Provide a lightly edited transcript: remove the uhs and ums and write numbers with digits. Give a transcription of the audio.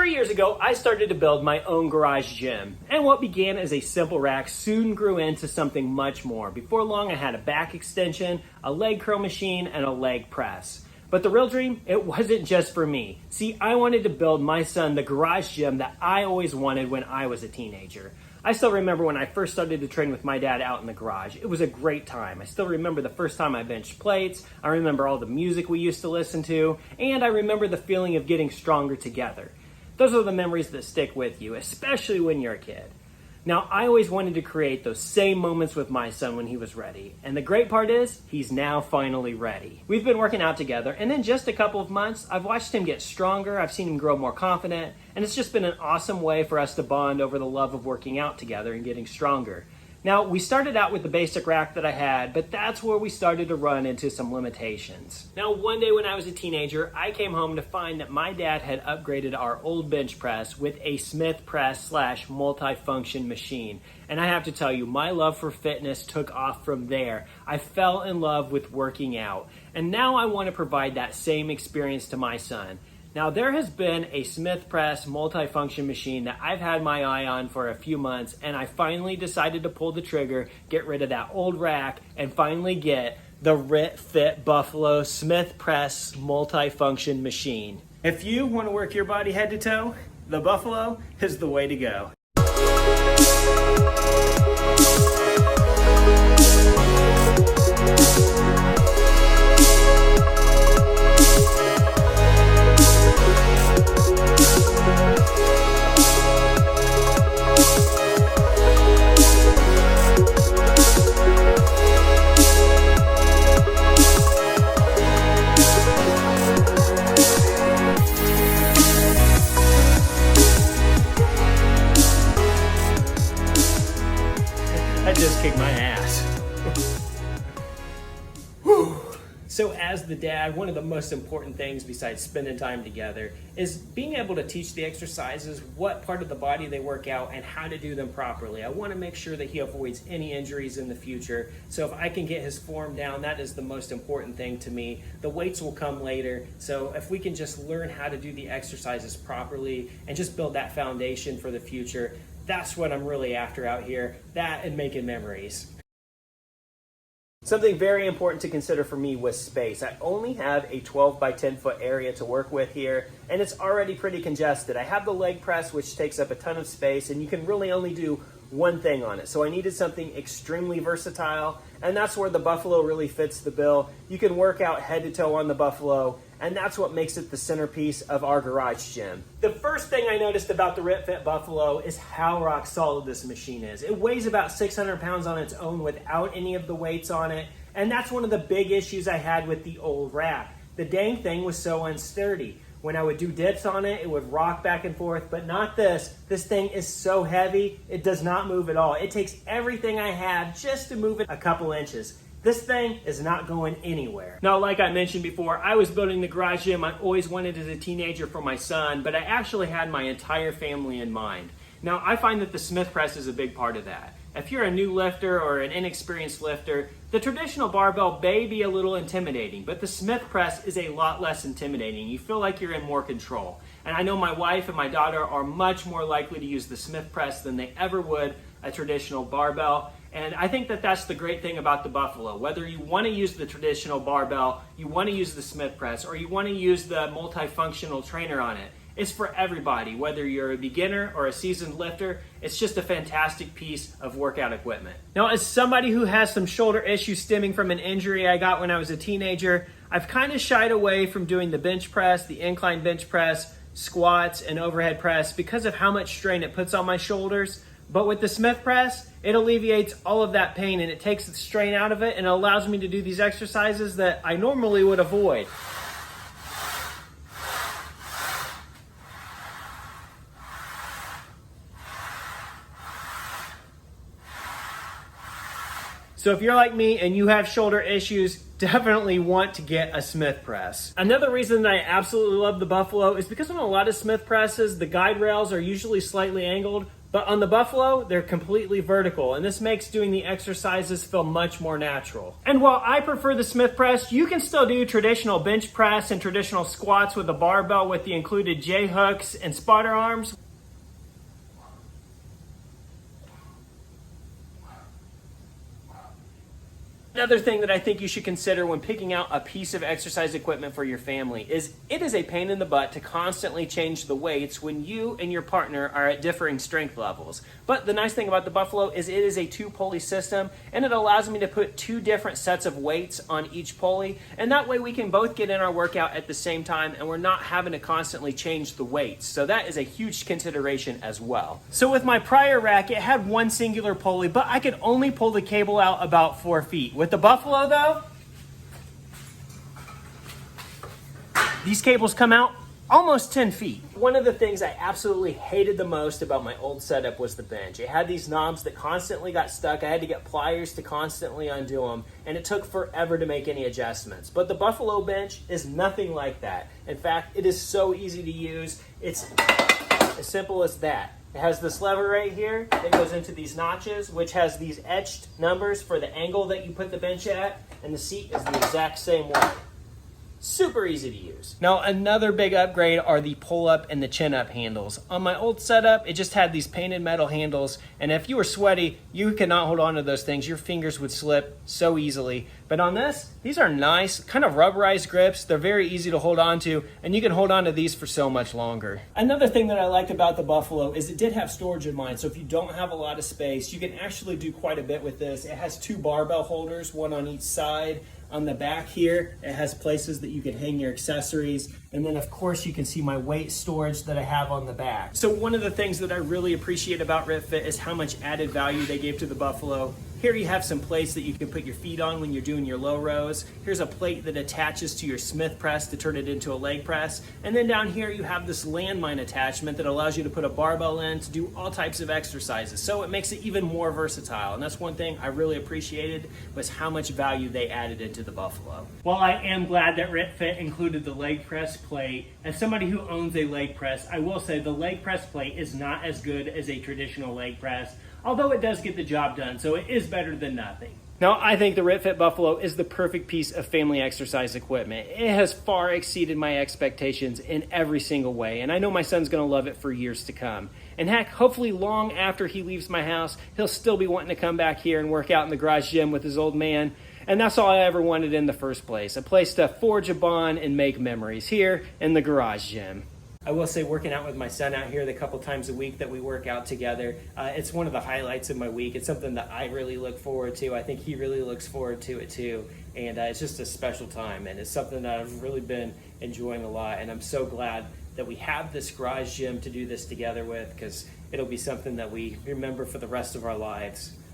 3 years ago, I started to build my own garage gym, and what began as a simple rack soon grew into something much more. Before long, I had a back extension, a leg curl machine, and a leg press. But the real dream, it wasn't just for me. See, I wanted to build my son the garage gym that I always wanted when I was a teenager. I still remember when I first started to train with my dad out in the garage. It was a great time. I still remember the first time I benched plates. I remember all the music we used to listen to, and I remember the feeling of getting stronger together. Those are the memories that stick with you, especially when you're a kid. Now, I always wanted to create those same moments with my son when he was ready. And the great part is, he's now finally ready. We've been working out together, and in just a couple of months, I've watched him get stronger, I've seen him grow more confident, and it's just been an awesome way for us to bond over the love of working out together and getting stronger. Now, we started out with the basic rack that I had, but that's where we started to run into some limitations. Now, one day when I was a teenager, I came home to find that my dad had upgraded our old bench press with a Smith press / multifunction machine. And I have to tell you, my love for fitness took off from there. I fell in love with working out. And now I want to provide that same experience to my son. Now, there has been a Smith press multifunction machine that I've had my eye on for a few months, and I finally decided to pull the trigger, get rid of that old rack, and finally get the RitFit Buffalo Smith press multifunction machine. If you want to work your body head to toe, the Buffalo is the way to go. I just kicked my ass. So as the dad, one of the most important things besides spending time together is being able to teach the exercises, what part of the body they work out, and how to do them properly. I want to make sure that he avoids any injuries in the future. So if I can get his form down, that is the most important thing to me. The weights will come later. So if we can just learn how to do the exercises properly and just build that foundation for the future, that's what I'm really after out here, that and making memories. Something very important to consider for me was space. I only have a 12 by 10 foot area to work with here, and it's already pretty congested. I have the leg press, which takes up a ton of space, and you can really only do one thing on it. So I needed something extremely versatile, and that's where the Buffalo really fits the bill. You can work out head to toe on the Buffalo, and that's what makes it the centerpiece of our garage gym. The first thing I noticed about the RitFit Buffalo is how rock solid this machine is. It weighs about 600 pounds on its own without any of the weights on it, and that's one of the big issues I had with the old rack. The dang thing was so unsturdy. When I would do dips on it, it would rock back and forth, but not this. This thing is so heavy, it does not move at all. It takes everything I have just to move it a couple inches. This thing is not going anywhere. Now, like I mentioned before, I was building the garage gym I always wanted as a teenager for my son, but I actually had my entire family in mind. Now, I find that the Smith press is a big part of that. If you're a new lifter or an inexperienced lifter, the traditional barbell may be a little intimidating, but the Smith press is a lot less intimidating. You feel like you're in more control. And I know my wife and my daughter are much more likely to use the Smith press than they ever would a traditional barbell. And I think that that's the great thing about the Buffalo. Whether you want to use the traditional barbell, you want to use the Smith press, or you want to use the multifunctional trainer on it, it's for everybody. Whether you're a beginner or a seasoned lifter, it's just a fantastic piece of workout equipment. Now, as somebody who has some shoulder issues stemming from an injury I got when I was a teenager, I've kind of shied away from doing the bench press, the incline bench press, squats, and overhead press because of how much strain it puts on my shoulders. But with the Smith press, it alleviates all of that pain and it takes the strain out of it and it allows me to do these exercises that I normally would avoid. So if you're like me and you have shoulder issues, definitely want to get a Smith press. Another reason that I absolutely love the Buffalo is because on a lot of Smith presses, the guide rails are usually slightly angled. But on the Buffalo, they're completely vertical, and this makes doing the exercises feel much more natural. And while I prefer the Smith press, you can still do traditional bench press and traditional squats with a barbell with the included J-hooks and spotter arms. Another thing that I think you should consider when picking out a piece of exercise equipment for your family is it is a pain in the butt to constantly change the weights when you and your partner are at differing strength levels. But the nice thing about the Buffalo is it is a 2-pulley system, and it allows me to put 2 different sets of weights on each pulley, and that way we can both get in our workout at the same time and we're not having to constantly change the weights. So that is a huge consideration as well. So with my prior rack, it had 1 singular pulley, but I could only pull the cable out about 4 feet. With the Buffalo though, these cables come out almost 10 feet. One of the things I absolutely hated the most about my old setup was the bench. It had these knobs that constantly got stuck. I had to get pliers to constantly undo them, and it took forever to make any adjustments. But the Buffalo bench is nothing like that. In fact, it is so easy to use. It's as simple as that. It has this lever right here that goes into these notches, which has these etched numbers for the angle that you put the bench at, and the seat is the exact same way. Super easy to use. Now, another big upgrade are the pull-up and the chin-up handles. On my old setup, it just had these painted metal handles, and if you were sweaty, you could not hold on to those things. Your fingers would slip so easily. But on this, these are nice, kind of rubberized grips. They're very easy to hold on to, and you can hold on to these for so much longer. Another thing that I liked about the Buffalo is it did have storage in mind, so if you don't have a lot of space, you can actually do quite a bit with this. It has 2 barbell holders, 1 on each side. On the back here, it has places that you can hang your accessories. And then of course you can see my weight storage that I have on the back. So one of the things that I really appreciate about RitFit is how much added value they gave to the Buffalo. Here you have some plates that you can put your feet on when you're doing your low rows. Here's a plate that attaches to your Smith press to turn it into a leg press. And then down here you have this landmine attachment that allows you to put a barbell in to do all types of exercises. So it makes it even more versatile. And that's one thing I really appreciated was how much value they added into the Buffalo. While I am glad that RitFit included the leg press plate, as somebody who owns a leg press, I will say the leg press plate is not as good as a traditional leg press, although it does get the job done, so it is better than nothing. Now, I think the RitFit Buffalo is the perfect piece of family exercise equipment. It has far exceeded my expectations in every single way, and I know my son's gonna love it for years to come. And heck, hopefully long after he leaves my house, he'll still be wanting to come back here and work out in the garage gym with his old man. And that's all I ever wanted in the first place, a place to forge a bond and make memories here in the garage gym. I will say working out with my son out here the couple times a week that we work out together, it's one of the highlights of my week. It's something that I really look forward to. I think he really looks forward to it too. And it's just a special time, and it's something that I've really been enjoying a lot. And I'm so glad that we have this garage gym to do this together with, because it'll be something that we remember for the rest of our lives.